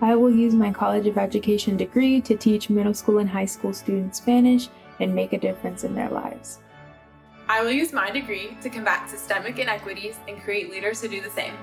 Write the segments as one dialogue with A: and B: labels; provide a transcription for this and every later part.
A: I will use my College of Education degree to teach middle school and high school students Spanish and make a difference in their lives.
B: I will use my degree to combat systemic inequities and create leaders who do the same.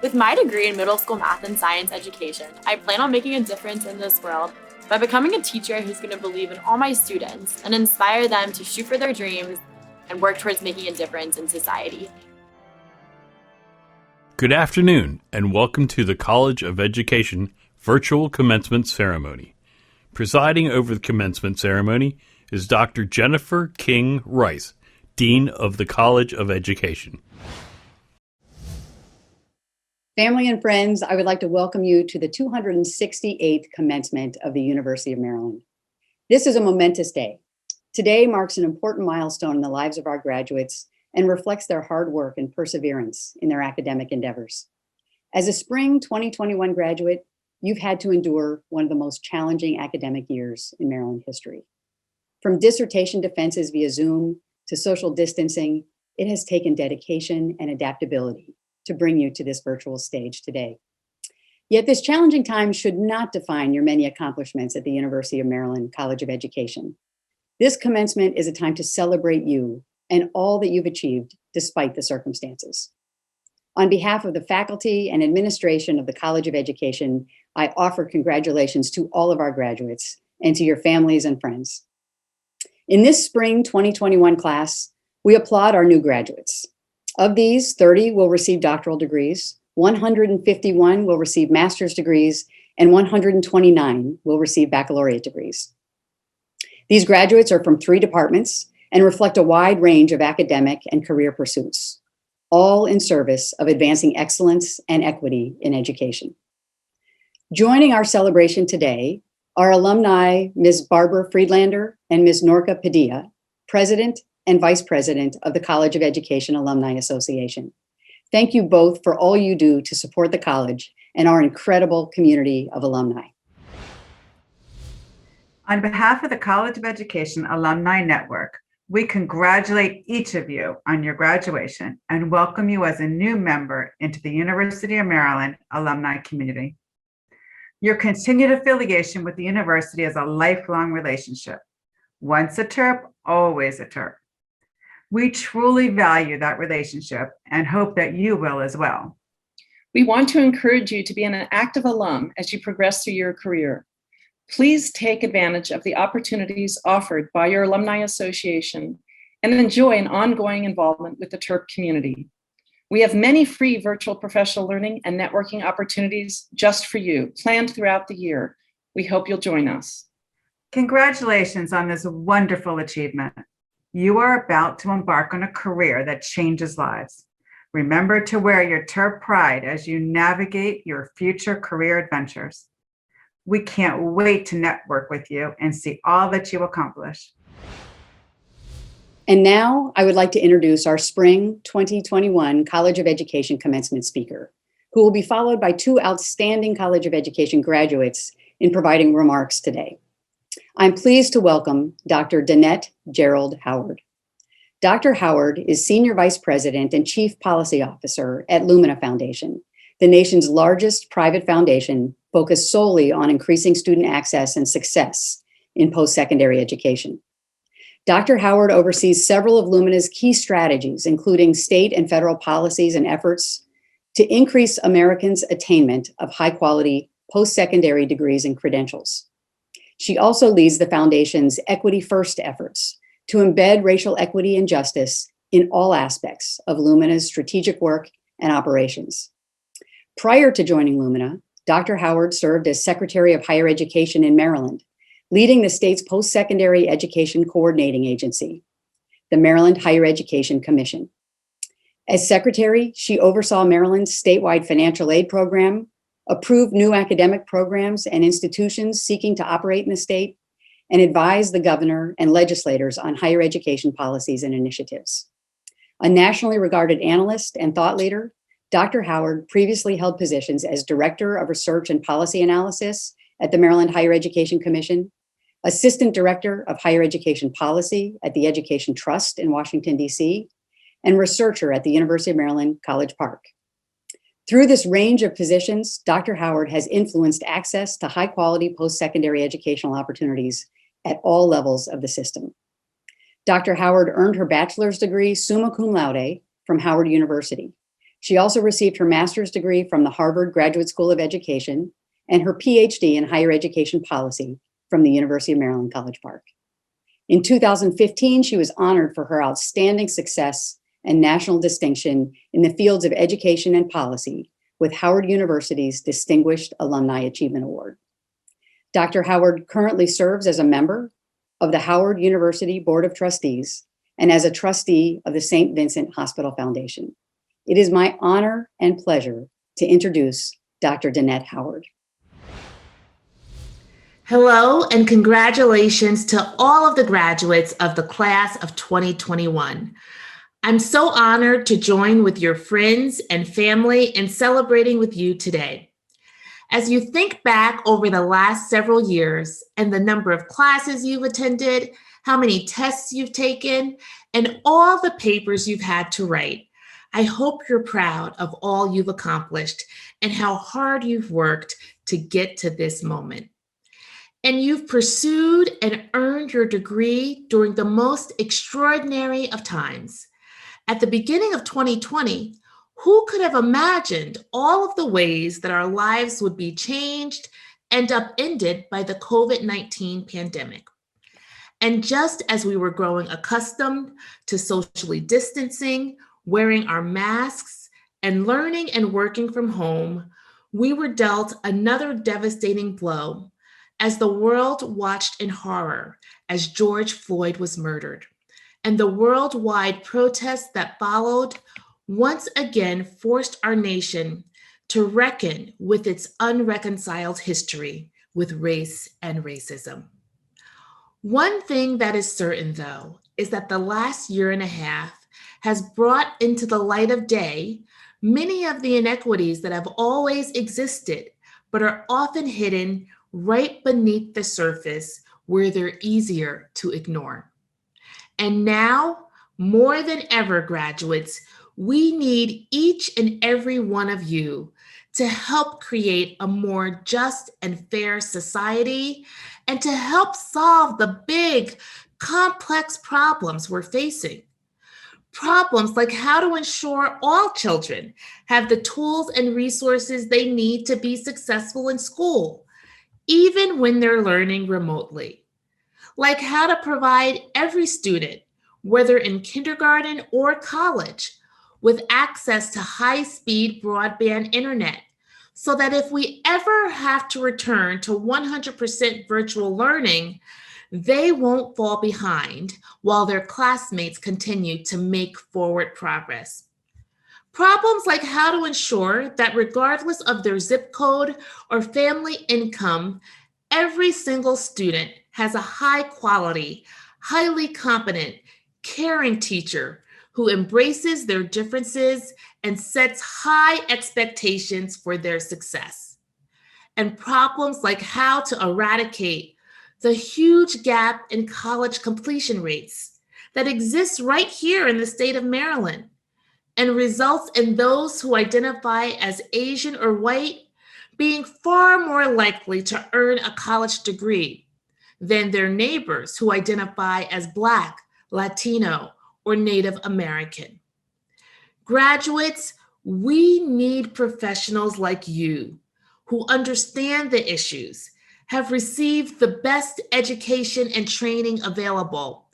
B: With my degree in middle school math and science education, I plan on making a difference in this world by becoming a teacher who's going to believe in all my students and inspire them to shoot for their dreams and work towards making a difference in society.
C: Good afternoon, and welcome to the College of Education Virtual Commencement Ceremony. Presiding over the commencement ceremony is Dr. Jennifer King Rice, Dean of the College of Education.
D: Family and friends, I would like to welcome you to the 268th commencement of the University of Maryland. This is a momentous day. Today marks an important milestone in the lives of our graduates and reflects their hard work and perseverance in their academic endeavors. As a spring 2021 graduate, you've had to endure one of the most challenging academic years in Maryland history. From dissertation defenses via Zoom to social distancing, it has taken dedication and adaptability to bring you to this virtual stage today. Yet this challenging time should not define your many accomplishments at the University of Maryland College of Education. This commencement is a time to celebrate you and all that you've achieved despite the circumstances. On behalf of the faculty and administration of the College of Education, I offer congratulations to all of our graduates and to your families and friends. In this spring 2021 class, we applaud our new graduates. Of these, 30 will receive doctoral degrees, 151 will receive master's degrees, and 129 will receive baccalaureate degrees. These graduates are from 3 departments and reflect a wide range of academic and career pursuits, all in service of advancing excellence and equity in education. Joining our celebration today are alumni Ms. Barbara Friedlander and Ms. Norca Padilla, President and Vice President of the College of Education Alumni Association. Thank you both for all you do to support the college and our incredible community of alumni.
E: On behalf of the College of Education Alumni Network, we congratulate each of you on your graduation and welcome you as a new member into the University of Maryland alumni community. Your continued affiliation with the university is a lifelong relationship. Once a Terp, always a Terp. We truly value that relationship and hope that you will as well.
F: We want to encourage you to be an active alum as you progress through your career. Please take advantage of the opportunities offered by your alumni association and enjoy an ongoing involvement with the Terp community. We have many free virtual professional learning and networking opportunities just for you, planned throughout the year. We hope you'll join us.
E: Congratulations on this wonderful achievement. You are about to embark on a career that changes lives. Remember to wear your Terp pride as you navigate your future career adventures. We can't wait to network with you and see all that you accomplish.
D: And now I would like to introduce our spring 2021 College of Education commencement speaker, who will be followed by 2 outstanding College of Education graduates in providing remarks today. I'm pleased to welcome Dr. Danette Gerald Howard. Dr. Howard is Senior Vice President and Chief Policy Officer at Lumina Foundation, the nation's largest private foundation focused solely on increasing student access and success in post-secondary education. Dr. Howard oversees several of Lumina's key strategies, including state and federal policies and efforts to increase Americans' attainment of high-quality post-secondary degrees and credentials. She also leads the Foundation's Equity First efforts to embed racial equity and justice in all aspects of Lumina's strategic work and operations. Prior to joining Lumina, Dr. Howard served as Secretary of Higher Education in Maryland, leading the state's post-secondary education coordinating agency, the Maryland Higher Education Commission. As secretary, she oversaw Maryland's statewide financial aid program, approved new academic programs and institutions seeking to operate in the state, and advised the governor and legislators on higher education policies and initiatives. A nationally regarded analyst and thought leader, Dr. Howard previously held positions as Director of Research and Policy Analysis at the Maryland Higher Education Commission, Assistant Director of Higher Education Policy at the Education Trust in Washington, D.C., and researcher at the University of Maryland, College Park. Through this range of positions, Dr. Howard has influenced access to high-quality post-secondary educational opportunities at all levels of the system. Dr. Howard earned her bachelor's degree summa cum laude from Howard University. She also received her master's degree from the Harvard Graduate School of Education and her PhD in higher education policy from the University of Maryland, College Park. In 2015, she was honored for her outstanding success and national distinction in the fields of education and policy with Howard University's Distinguished Alumni Achievement Award. Dr. Howard currently serves as a member of the Howard University Board of Trustees and as a trustee of the St. Vincent Hospital Foundation. It is my honor and pleasure to introduce Dr. Danette Howard.
G: Hello and congratulations to all of the graduates of the class of 2021. I'm so honored to join with your friends and family in celebrating with you today. As you think back over the last several years and the number of classes you've attended, how many tests you've taken, and all the papers you've had to write, I hope you're proud of all you've accomplished and how hard you've worked to get to this moment. And you've pursued and earned your degree during the most extraordinary of times. At the beginning of 2020, who could have imagined all of the ways that our lives would be changed and upended by the COVID-19 pandemic? And just as we were growing accustomed to socially distancing, wearing our masks, and learning and working from home, we were dealt another devastating blow as the world watched in horror as George Floyd was murdered. And the worldwide protests that followed once again forced our nation to reckon with its unreconciled history with race and racism. One thing that is certain, though, is that the last year and a half has brought into the light of day many of the inequities that have always existed, but are often hidden right beneath the surface where they're easier to ignore. And now, more than ever, graduates, we need each and every one of you to help create a more just and fair society and to help solve the big, complex problems we're facing. Problems like how to ensure all children have the tools and resources they need to be successful in school, even when they're learning remotely. Like how to provide every student, whether in kindergarten or college, with access to high-speed broadband internet, so that if we ever have to return to 100% virtual learning, they won't fall behind while their classmates continue to make forward progress. Problems like how to ensure that regardless of their zip code or family income, every single student has a high quality, highly competent, caring teacher who embraces their differences and sets high expectations for their success. And problems like how to eradicate the huge gap in college completion rates that exists right here in the state of Maryland and results in those who identify as Asian or white being far more likely to earn a college degree, than their neighbors who identify as Black, Latino, or Native American. Graduates, we need professionals like you who understand the issues, have received the best education and training available,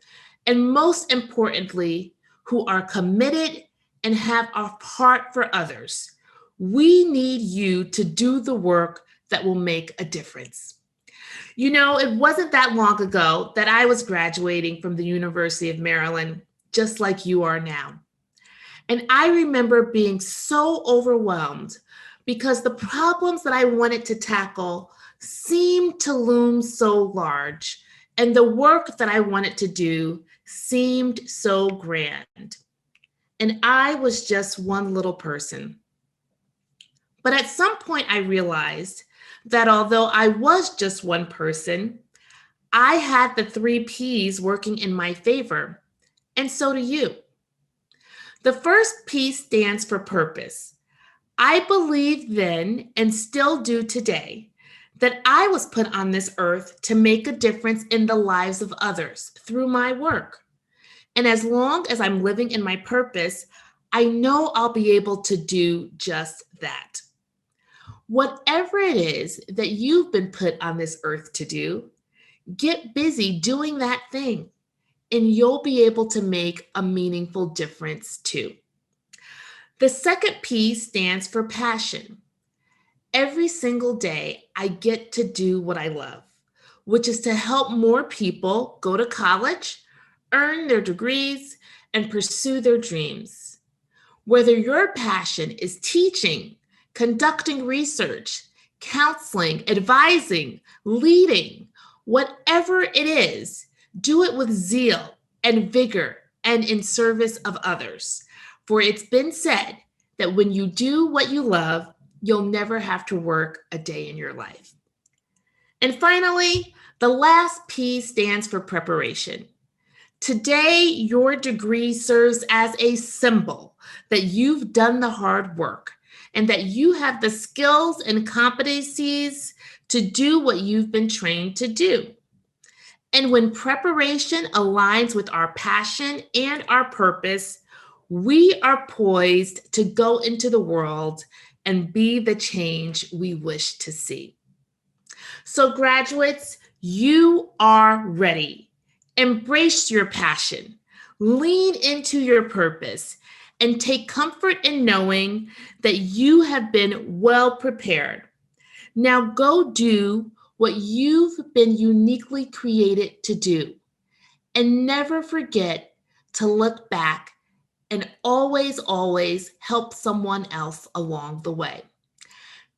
G: and most importantly, who are committed and have a heart for others. We need you to do the work that will make a difference. You know, it wasn't that long ago that I was graduating from the University of Maryland, just like you are now. And I remember being so overwhelmed because the problems that I wanted to tackle seemed to loom so large, and the work that I wanted to do seemed so grand. And I was just one little person. But at some point, I realized that although I was just one person, I had the 3 Ps working in my favor, and so do you. The first P stands for purpose. I believed then, and still do today, that I was put on this earth to make a difference in the lives of others through my work. And as long as I'm living in my purpose, I know I'll be able to do just that. Whatever it is that you've been put on this earth to do, get busy doing that thing, and you'll be able to make a meaningful difference too. The second P stands for passion. Every single day, I get to do what I love, which is to help more people go to college, earn their degrees, and pursue their dreams. Whether your passion is teaching, conducting research, counseling, advising, leading, whatever it is, do it with zeal and vigor and in service of others. For it's been said that when you do what you love, you'll never have to work a day in your life. And finally, the last P stands for preparation. Today, your degree serves as a symbol that you've done the hard work and that you have the skills and competencies to do what you've been trained to do. And when preparation aligns with our passion and our purpose, we are poised to go into the world and be the change we wish to see. So graduates, you are ready. Embrace your passion, lean into your purpose, and take comfort in knowing that you have been well prepared. Now go do what you've been uniquely created to do, and never forget to look back and always help someone else along the way.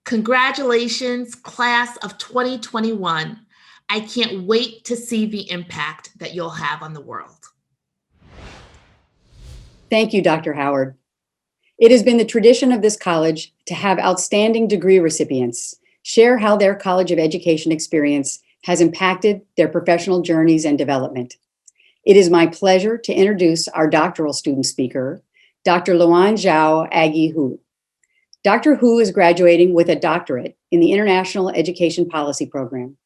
G: Congratulations, class of 2021. I can't wait to see the impact that you'll have on the world.
D: Thank you, Dr. Howard. It has been the tradition of this college to have outstanding degree recipients share how their College of Education experience has impacted their professional journeys and development. It is my pleasure to introduce our doctoral student speaker, Dr. Luan Zhao Aggie Hu. Dr. Hu is graduating with a doctorate in the International Education Policy Program.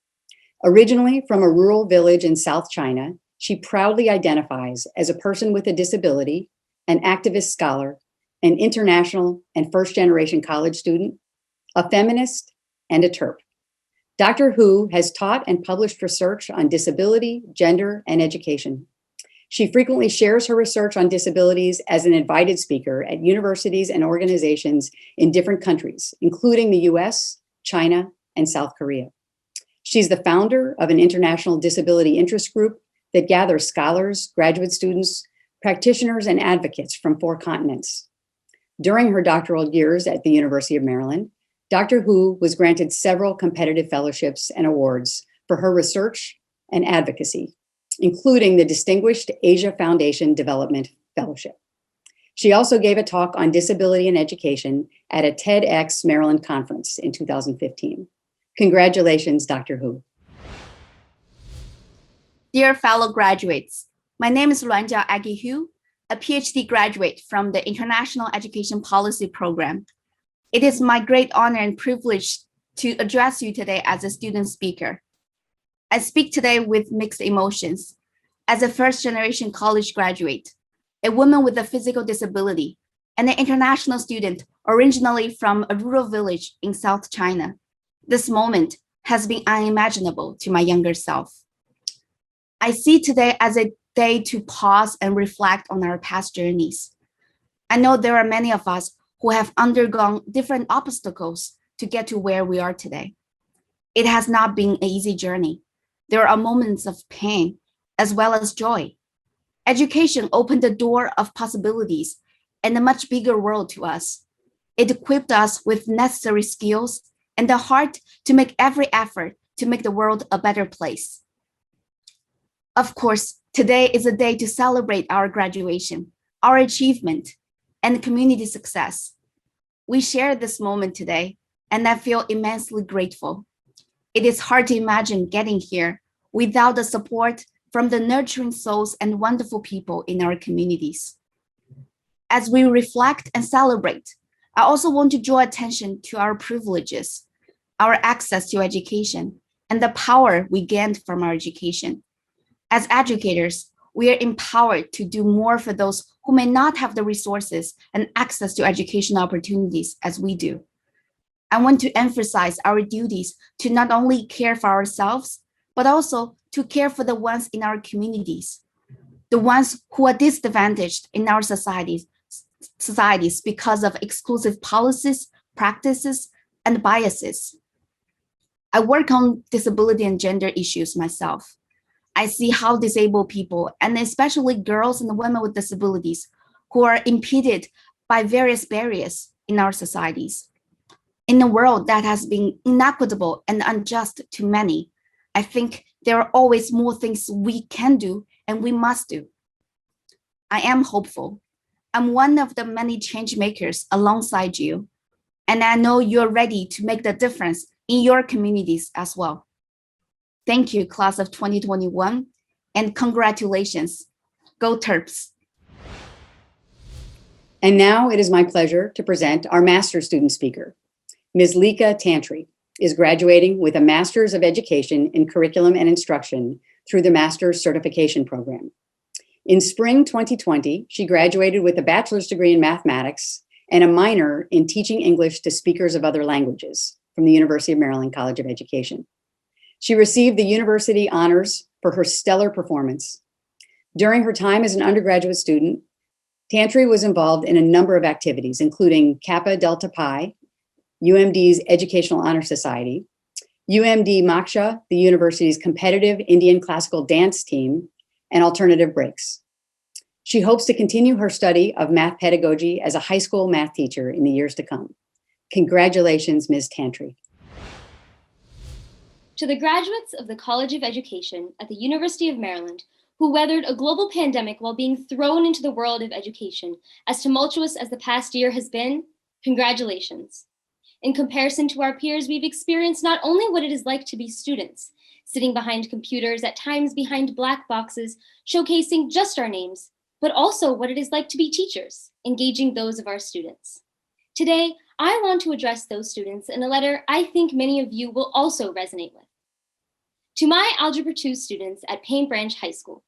D: Originally from a rural village in South China, she proudly identifies as a person with a disability, an activist scholar, an international and first-generation college student, a feminist, and a TERP. Dr. Hu has taught and published research on disability, gender, and education. She frequently shares her research on disabilities as an invited speaker at universities and organizations in different countries, including the US, China, and South Korea. She's the founder of an international disability interest group that gathers scholars, graduate students, practitioners, and advocates from 4 continents. During her doctoral years at the University of Maryland, Dr. Hu was granted several competitive fellowships and awards for her research and advocacy, including the Distinguished Asia Foundation Development Fellowship. She also gave a talk on disability and education at a TEDx Maryland conference in 2015. Congratulations, Dr. Hu.
H: Dear fellow graduates, my name is Luanjia Aggie Hu, a PhD graduate from the International Education Policy Program. It is my great honor and privilege to address you today as a student speaker. I speak today with mixed emotions. As a first-generation college graduate, a woman with a physical disability, and an international student originally from a rural village in South China, this moment has been unimaginable to my younger self. I see today as a day to pause and reflect on our past journeys. I know there are many of us who have undergone different obstacles to get to where we are today. It has not been an easy journey. There are moments of pain as well as joy. Education opened the door of possibilities and a much bigger world to us. It equipped us with necessary skills and the heart to make every effort to make the world a better place. Of course, today is a day to celebrate our graduation, our achievement, and community success. We share this moment today, and I feel immensely grateful. It is hard to imagine getting here without the support from the nurturing souls and wonderful people in our communities. As we reflect and celebrate, I also want to draw attention to our privileges, our access to education, and the power we gained from our education. As educators, we are empowered to do more for those who may not have the resources and access to educational opportunities as we do. I want to emphasize our duties to not only care for ourselves, but also to care for the ones in our communities, the ones who are disadvantaged in our societies because of exclusive policies, practices, and biases. I work on disability and gender issues myself. I see how disabled people, and especially girls and women with disabilities, who are impeded by various barriers in our societies. In a world that has been inequitable and unjust to many, I think there are always more things we can do and we must do. I am hopeful. I'm one of the many change makers alongside you, and I know you're ready to make the difference in your communities as well. Thank you, class of 2021, and congratulations. Go Terps.
D: And now it is my pleasure to present our master's student speaker. Ms. Lika Tantry is graduating with a Master's of Education in Curriculum and Instruction through the Master's Certification Program. In spring 2020, she graduated with a bachelor's degree in mathematics and a minor in teaching English to speakers of other languages from the University of Maryland College of Education. She received the university honors for her stellar performance. During her time as an undergraduate student, Tantry was involved in a number of activities, including Kappa Delta Pi, UMD's Educational Honor Society, UMD Moksha, the university's competitive Indian classical dance team, and alternative breaks. She hopes to continue her study of math pedagogy as a high school math teacher in the years to come. Congratulations, Ms. Tantry.
I: To the graduates of the College of Education at the University of Maryland, who weathered a global pandemic while being thrown into the world of education, as tumultuous as the past year has been, congratulations. In comparison to our peers, we've experienced not only what it is like to be students, sitting behind computers, at times behind black boxes, showcasing just our names, but also what it is like to be teachers, engaging those of our students. Today, I want to address those students in a letter I think many of you will also resonate with. To my Algebra 2 students at Paint Branch High School,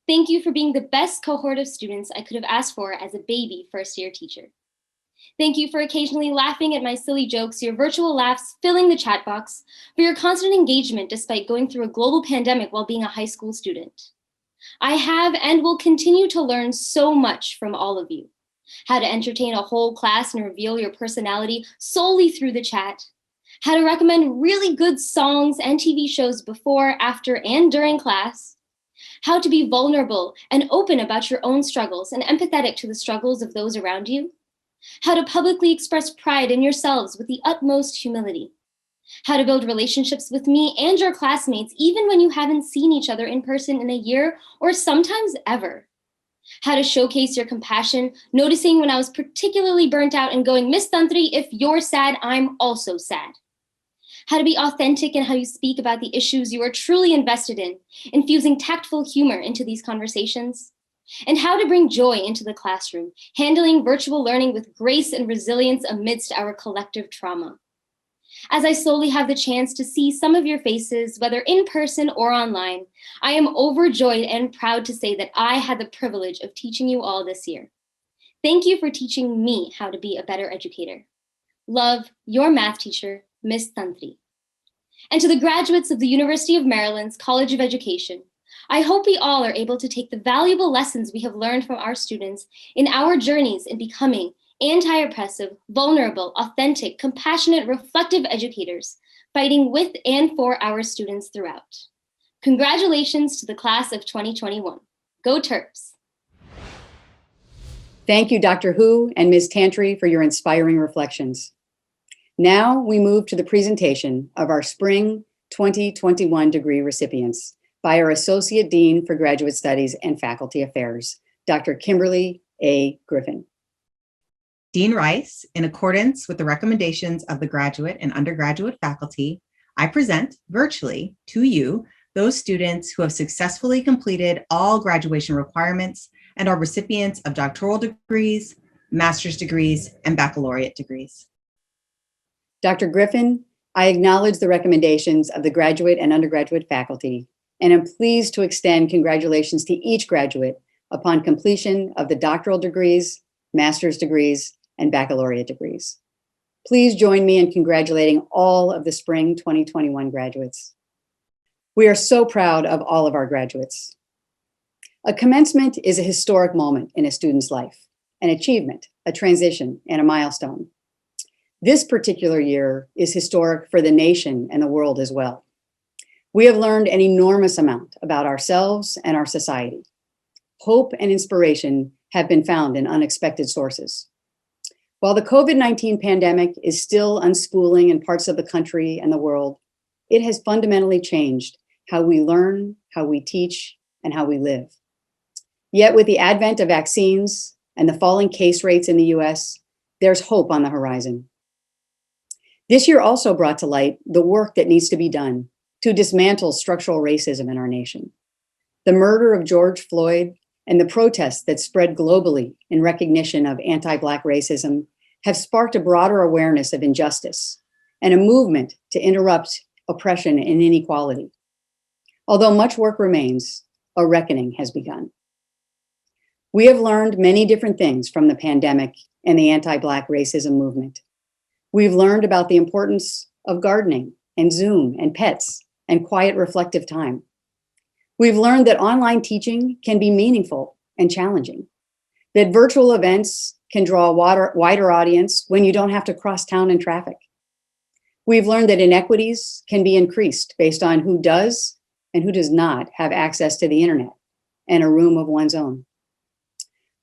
I: thank you for being the best cohort of students I could have asked for as a baby first-year teacher. Thank you for occasionally laughing at my silly jokes, your virtual laughs filling the chat box, for your constant engagement despite going through a global pandemic while being a high school student. I have and will continue to learn so much from all of you. How to entertain a whole class and reveal your personality solely through the chat. How to recommend really good songs and TV shows before, after, and during class. How to be vulnerable and open about your own struggles and empathetic to the struggles of those around you. How to publicly express pride in yourselves with the utmost humility. How to build relationships with me and your classmates even when you haven't seen each other in person in a year or sometimes ever. How to showcase your compassion, noticing when I was particularly burnt out and going, Miss Tantri, if you're sad, I'm also sad. How to be authentic in how you speak about the issues you are truly invested in, infusing tactful humor into these conversations. And how to bring joy into the classroom, handling virtual learning with grace and resilience amidst our collective trauma. As I slowly have the chance to see some of your faces, whether in person or online, I am overjoyed and proud to say that I had the privilege of teaching you all this year. Thank you for teaching me how to be a better educator. Love, your math teacher, Miss Tantri. And to the graduates of the University of Maryland's College of Education, I hope we all are able to take the valuable lessons we have learned from our students in our journeys in becoming anti-oppressive, vulnerable, authentic, compassionate, reflective educators, fighting with and for our students throughout. Congratulations to the class of 2021. Go Terps!
D: Thank you, Dr. Hu and Ms. Tantri, for your inspiring reflections. Now we move to the presentation of our Spring 2021 degree recipients by our Associate Dean for Graduate Studies and Faculty Affairs, Dr. Kimberly A. Griffin.
J: Dean Rice, in accordance with the recommendations of the graduate and undergraduate faculty, I present virtually to you those students who have successfully completed all graduation requirements and are recipients of doctoral degrees, master's degrees, and baccalaureate degrees.
D: Dr. Griffin, I acknowledge the recommendations of the graduate and undergraduate faculty and am pleased to extend congratulations to each graduate upon completion of the doctoral degrees, master's degrees, and baccalaureate degrees. Please join me in congratulating all of the Spring 2021 graduates. We are so proud of all of our graduates. A commencement is a historic moment in a student's life, an achievement, a transition, and a milestone. This particular year is historic for the nation and the world as well. We have learned an enormous amount about ourselves and our society. Hope and inspiration have been found in unexpected sources. While the COVID-19 pandemic is still unspooling in parts of the country and the world, it has fundamentally changed how we learn, how we teach, and how we live. Yet with the advent of vaccines and the falling case rates in the US, there's hope on the horizon. This year also brought to light the work that needs to be done to dismantle structural racism in our nation. The murder of George Floyd and the protests that spread globally in recognition of anti-Black racism have sparked a broader awareness of injustice and a movement to interrupt oppression and inequality. Although much work remains, a reckoning has begun. We have learned many different things from the pandemic and the anti-Black racism movement. We've learned about the importance of gardening and Zoom and pets and quiet reflective time. We've learned that online teaching can be meaningful and challenging, that virtual events can draw a wider audience when you don't have to cross town in traffic. We've learned that inequities can be increased based on who does and who does not have access to the internet and a room of one's own.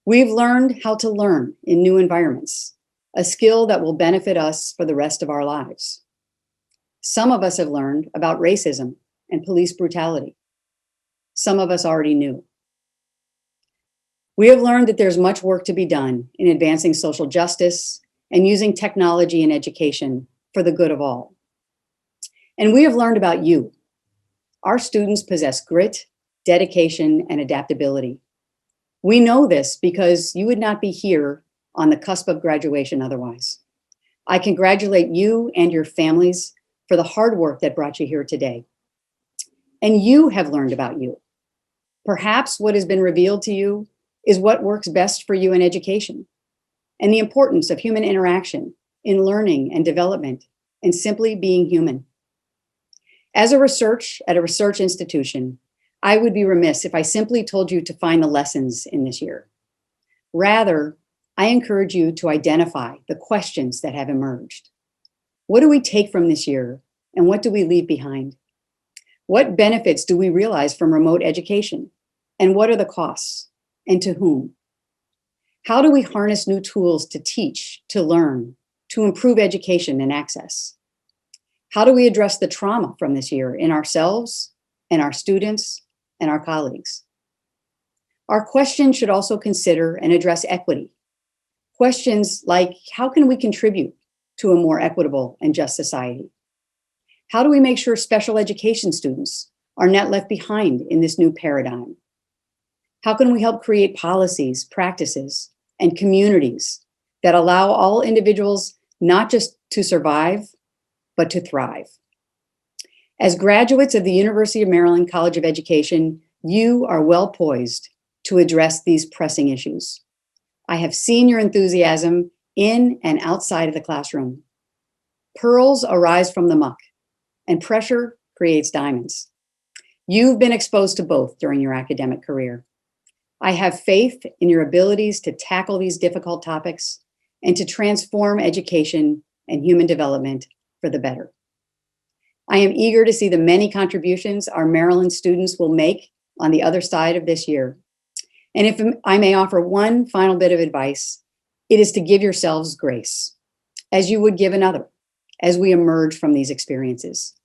D: We've learned how to learn in new environments, a skill that will benefit us for the rest of our lives. Some of us have learned about racism and police brutality. Some of us already knew. We have learned that there's much work to be done in advancing social justice and using technology in education for the good of all. And we have learned about you. Our students possess grit, dedication, and adaptability. We know this because you would not be here on the cusp of graduation otherwise. I congratulate you and your families for the hard work that brought you here today. And you have learned about you. Perhaps what has been revealed to you is what works best for you in education and the importance of human interaction in learning and development and simply being human. As a research at a research institution, I would be remiss if I simply told you to find the lessons in this year. Rather, I encourage you to identify the questions that have emerged. What do we take from this year and what do we leave behind? What benefits do we realize from remote education? And what are the costs? And to whom? How do we harness new tools to teach, to learn, to improve education and access? How do we address the trauma from this year in ourselves and our students and our colleagues? Our questions should also consider and address equity. Questions like, how can we contribute to a more equitable and just society? How do we make sure special education students are not left behind in this new paradigm? How can we help create policies, practices, and communities that allow all individuals not just to survive, but to thrive. As graduates of the University of Maryland College of Education, you are well poised to address these pressing issues. I have seen your enthusiasm in and outside of the classroom. Pearls arise from the muck, and pressure creates diamonds. You've been exposed to both during your academic career. I have faith in your abilities to tackle these difficult topics and to transform education and human development for the better. I am eager to see the many contributions our Maryland students will make on the other side of this year. And if I may offer one final bit of advice, it is to give yourselves grace, as you would give another, as we emerge from these experiences.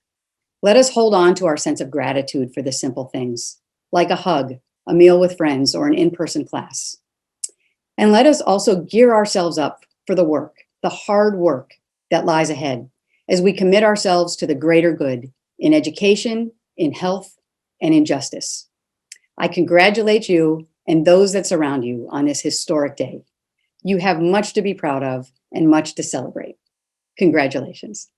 D: Let us hold on to our sense of gratitude for the simple things, like a hug, a meal with friends, or an in-person class. And let us also gear ourselves up for the work, the hard work that lies ahead, as we commit ourselves to the greater good in education, in health, and in justice. I congratulate you and those that surround you on this historic day. You have much to be proud of and much to celebrate. Congratulations.